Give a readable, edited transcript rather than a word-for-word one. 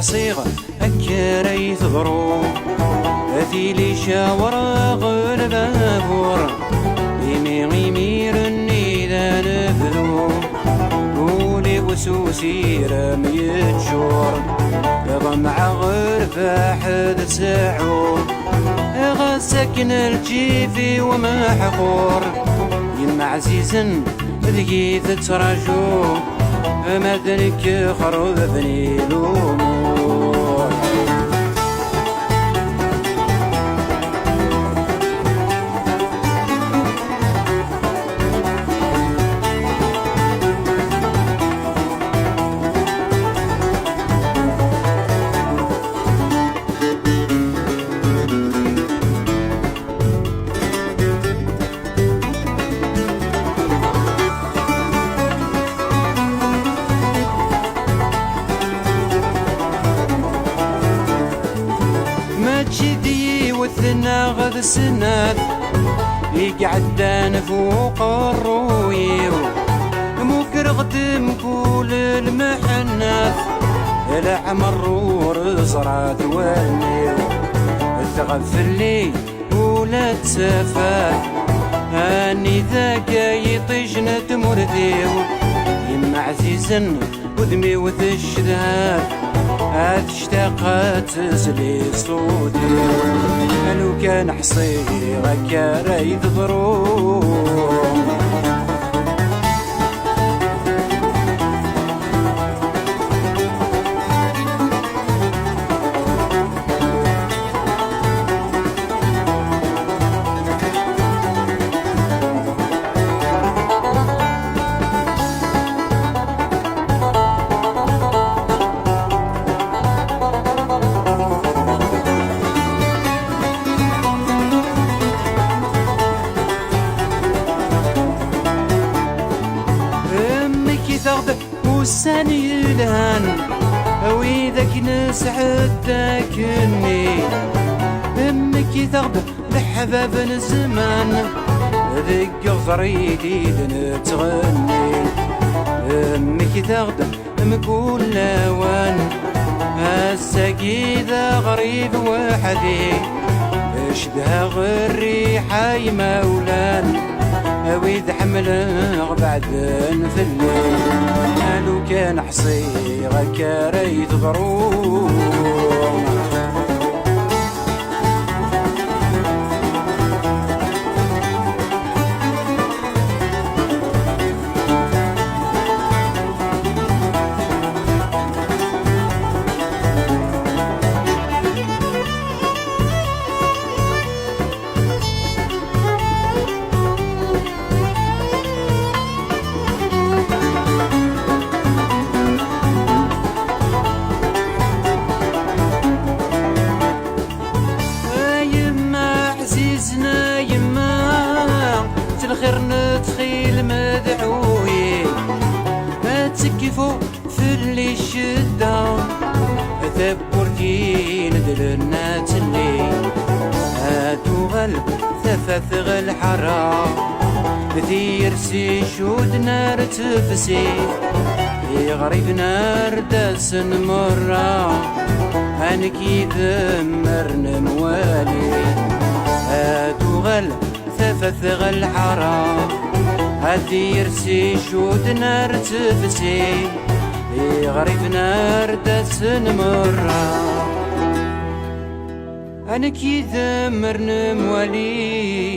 حصيغ أكاري تضرو هذي لي شاور غير بابور يميرني ذا نبذو قولي وسوسي رمي الجور ضمع غير فاحد ساعور غسكن الجيفي وما حقور يما عزيزا ذكي تتراجو ما ذلك خرب بني الأمور جدي وثنا غد السنات يقعدان فوق الرويو مكر غدم كل المحنات العمر ورزرات والنيو تغفر لي ولا تسافات هاني ذاك يطيجن تمرديو يما عزيزا ودمي وتشدهات هاد اشتاقت تزلي صوتي لو كان حصيغ كان يضروم وساني الهان ويذاك نسعدك اني امك تغب لحباب الزمان ذك غريدي نتغني امك تغب مكل اوان الساقي ذا غريب وحدي اشبه غير ريحة مولان ويذ حمله بعدين في الليل لو كان حصيغ كاري تضروم الخير نتخيل مدعوي ما تكفو في اللي شدة ثبورتي ندلنا تلي هاتو غلب ثفث الحرا ذير سي شود نار تفسي غريب نار داس مرة هانكي ذمرنا موالي هاتو غلب ثفث الحرا هذي يرسي شود نار تفسي غريب نار داس مرة أنا كي ذمرن موالي